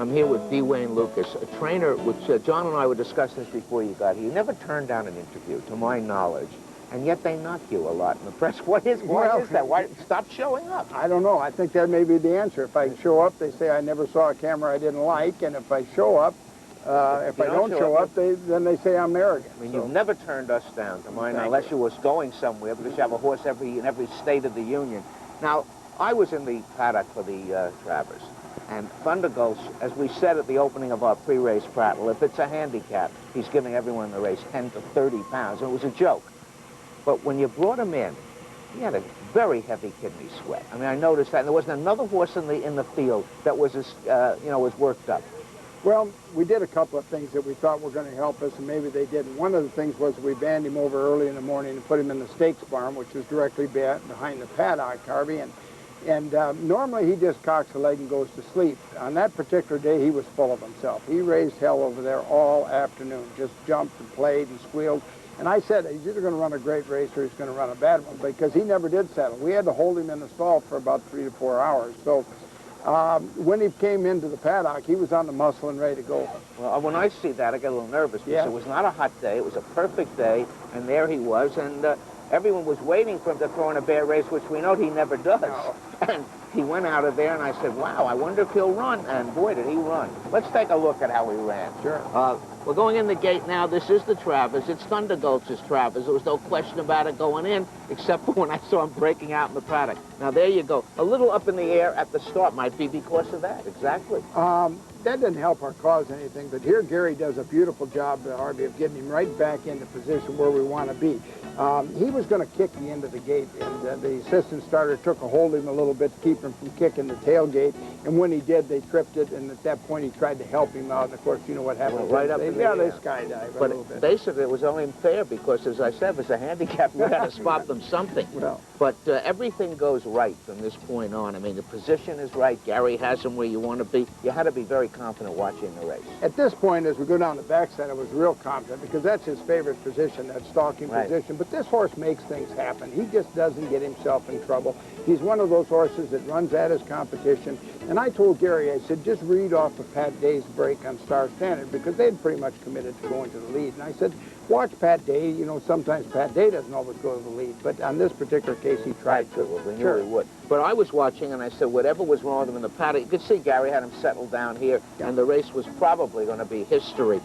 I'm here with D. Wayne Lukas, a trainer, which John and I were discussing this before you got here. You never turned down an interview, to my knowledge, and yet they knock you a lot in the press. Why is that? Why stop showing up? I don't know. I think that may be the answer. If I show up, they say I never saw a camera I didn't like, and if I show up, if I don't show up, then they say I'm arrogant. I mean, you've never turned us down, to my knowledge, unless you was going somewhere, because you have a horse in every state of the union. Now, I was in the paddock for the Travers, and Thunder Gulch, as we said at the opening of our pre-race prattle, if it's a handicap, he's giving everyone in the race 10 to 30 pounds, and it was a joke. But when you brought him in, he had a very heavy kidney sweat. I mean, I noticed that, and there wasn't another horse in the field that was as, was worked up. Well, we did a couple of things that we thought were going to help us, and maybe they didn't. One of the things was we banned him over early in the morning and put him in the stakes barn, which is directly behind the paddock, Harvey. And normally he just cocks a leg and goes to sleep. On that particular day, he was full of himself. He raised hell over there all afternoon, just jumped and played and squealed. And I said, he's either going to run a great race or he's going to run a bad one, because he never did settle. We had to hold him in the stall for about 3 to 4 hours. So when he came into the paddock, he was on the muscle and ready to go. Well, when I see that, I get a little nervous, because it was not a hot day. It was a perfect day, and there he was, and everyone was waiting for him to throw in a bad race, which we know he never does. No. And he went out of there, and I said, wow, I wonder if he'll run. And boy, did he run. Let's take a look at how he ran. Sure. We're going in the gate now. This is the Travers. It's Thunder Gulch's Travers. There was no question about it going in, except for when I saw him breaking out in the paddock. Now, there you go. A little up in the air at the start might be because of that. Exactly. That didn't help our cause anything, but here Gary does a beautiful job, Harvey, of getting him right back into position where we want to be. He was going to kick the end of the gate, and the assistant starter took a hold of him a little bit to keep him from kicking the tailgate, and when he did, they tripped it, and at that point he tried to help him out, and of course, you know what happened. Well, right up in the air. They skydived a little bit. But basically, it was only fair because, as I said, it was a handicap. We had to spot them something. Well, but everything goes right from this point on. I mean, the position is right. Gary has him where you want to be. You had to be very confident watching the race. At this point, as we go down the backside, I was real confident because that's his favorite position, that stalking position. But this horse makes things happen. He just doesn't get himself in trouble. He's one of those horses that runs at his competition. And I told Gary, I said, just read off of Pat Day's break on Star Standard, because they'd pretty much committed to going to the lead. And I said, watch Pat Day. You know, sometimes Pat Day doesn't always go to the lead. But on this particular case, he tried to. Well, we knew he would. But I was watching, and I said, whatever was wrong with him in the paddock, you could see Gary had him settled down here, and the race was probably going to be history.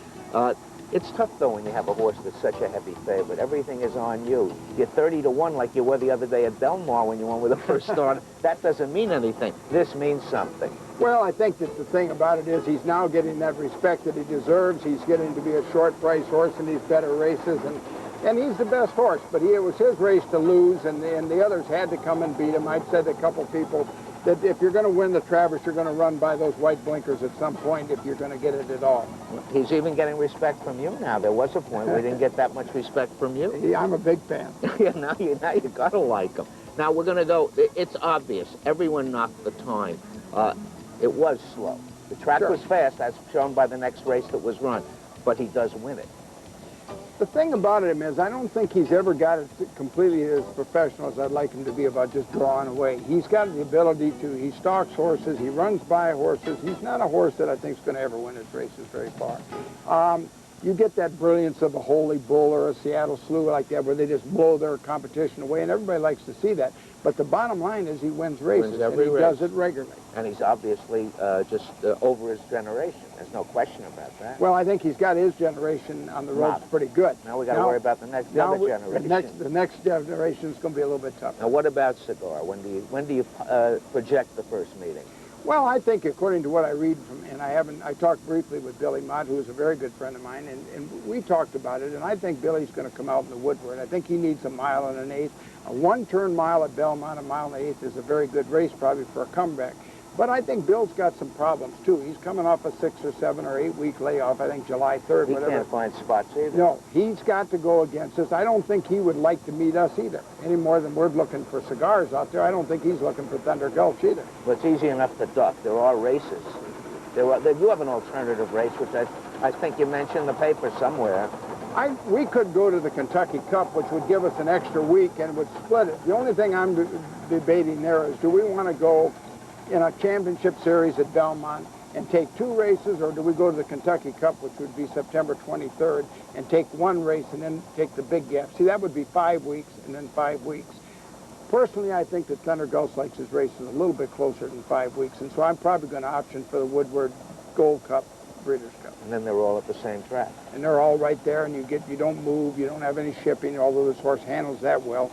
It's tough, though, when you have a horse that's such a heavy favorite. Everything is on you. You're 30 to 1 like you were the other day at Belmar when you won with the first start. That doesn't mean anything. This means something. Well, I think that the thing about it is he's now getting that respect that he deserves. He's getting to be a short price horse in these better races, and he's the best horse. But it was his race to lose, and the others had to come and beat him. I've said to a couple people that if you're going to win the Travers, you're going to run by those white blinkers at some point if you're going to get it at all. He's even getting respect from you now. There was a point we didn't get that much respect from you. Yeah, I'm a big fan. Yeah, now you got to like him. Now we're going to go. It's obvious. Everyone knocked the time. It was slow. The track was fast, as shown by the next race that was run, but he does win it. The thing about him is I don't think he's ever got it completely as professional as I'd like him to be about just drawing away. He's got the ability to, he stalks horses, he runs by horses. He's not a horse that I think is going to ever win his races very far. You get that brilliance of a Holy Bull or a Seattle Slew like that where they just blow their competition away, and everybody likes to see that. But the bottom line is he wins races, and he does it regularly. And he's obviously just over his generation. There's no question about that. Well, I think he's got his generation on the roads pretty good. Now we got to worry about the next generation. The next generation is going to be a little bit tougher. Now, what about Cigar? When do you project the first meeting? Well, I think according to what I read from, and I talked briefly with Billy Mott, who is a very good friend of mine, and we talked about it, and I think Billy's going to come out in the woodwork. I think he needs 1 1/8. A one-turn mile at Belmont, 1 1/8 is a very good race probably for a comeback. But I think Bill's got some problems, too. He's coming off a 6 or 7 or 8 week layoff, I think July 3rd, he whatever. He can't find spots either. No, he's got to go against us. I don't think he would like to meet us either, any more than we're looking for Cigars out there. I don't think he's looking for Thunder Gulch either. But it's easy enough to duck. There are races. You have an alternative race, which I think you mentioned in the paper somewhere. We could go to the Kentucky Cup, which would give us an extra week and would split it. The only thing I'm debating there is, do we want to go in a championship series at Belmont and take 2 races, or do we go to the Kentucky Cup, which would be September 23rd, and take 1 race and then take the big gap? See, that would be 5 weeks and then 5 weeks. Personally, I think that Thunder Gulch likes his races a little bit closer than 5 weeks, and so I'm probably going to option for the Woodward Gold Cup, Breeders' Cup. And then they're all at the same track. And they're all right there, and you don't move, you don't have any shipping, although this horse handles that well.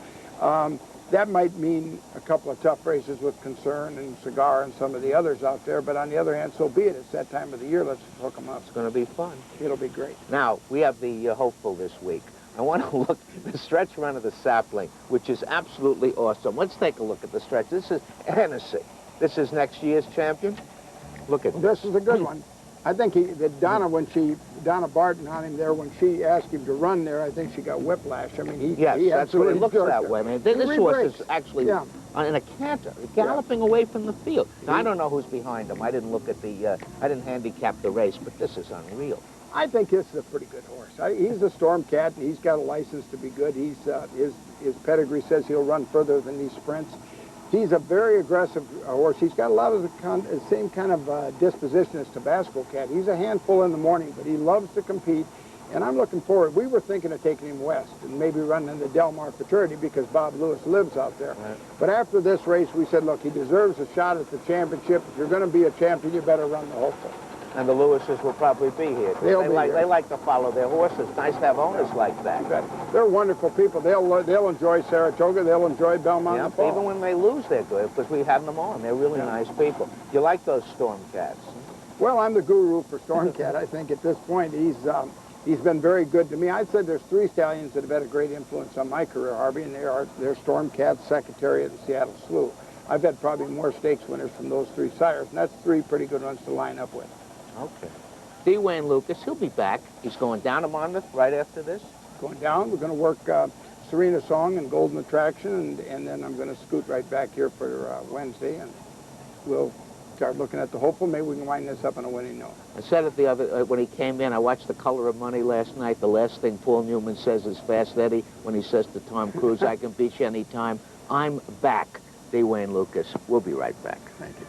That might mean a couple of tough races with Concern and Cigar and some of the others out there, but on the other hand, so be it. It's that time of the year. Let's hook them up. It's going to be fun. It'll be great. Now, we have the hopeful this week. I want to look at the stretch run of the Sapling, which is absolutely awesome. Let's take a look at the stretch. This is Hennessy. This is next year's champion. Look at this. This is a good one. I think Donna Barton on him there, when she asked him to run there, I think she got whiplash. I mean, he that's what it looks that way. I mean, this horse is actually in a canter, galloping away from the field. Now, I don't know who's behind him. I didn't look at the, I didn't handicap the race, but this is unreal. I think this is a pretty good horse. He's a Storm Cat, and he's got a license to be good. His pedigree says he'll run further than these sprints. He's a very aggressive horse. He's got a lot of the same kind of disposition as Tabasco Cat. He's a handful in the morning, but he loves to compete, and I'm looking forward. We were thinking of taking him west and maybe running in the Del Mar Futurity because Bob Lewis lives out there. Right. But after this race, we said, look, he deserves a shot at the championship. If you're going to be a champion, you better run the hopeful. And the Lewises will probably be here. They like to follow their horses. Nice to have owners like that. They're wonderful people. They'll enjoy Saratoga. They'll enjoy Belmont. Yeah, even when they lose, they're good because we have them on. They're really nice people. You like those Storm Cats? Well, I'm the guru for Storm Cat. I think at this point he's been very good to me. I'd say there's 3 stallions that have had a great influence on my career, Harvey, and they're Storm Cat, Secretariat, and Seattle Slew. I've had probably more stakes winners from those 3 sires, and that's 3 pretty good ones to line up with. Okay. D. Wayne Lukas, he'll be back. He's going down to Monmouth right after this? Going down. We're going to work Serena Song and Golden Attraction, and then I'm going to scoot right back here for Wednesday, and we'll start looking at the hopeful. Maybe we can wind this up on a winning note. I said it the other when he came in. I watched The Color of Money last night. The last thing Paul Newman says is Fast Eddie when he says to Tom Cruise, I can beat you anytime. I'm back. D. Wayne Lukas. We'll be right back. Thank you.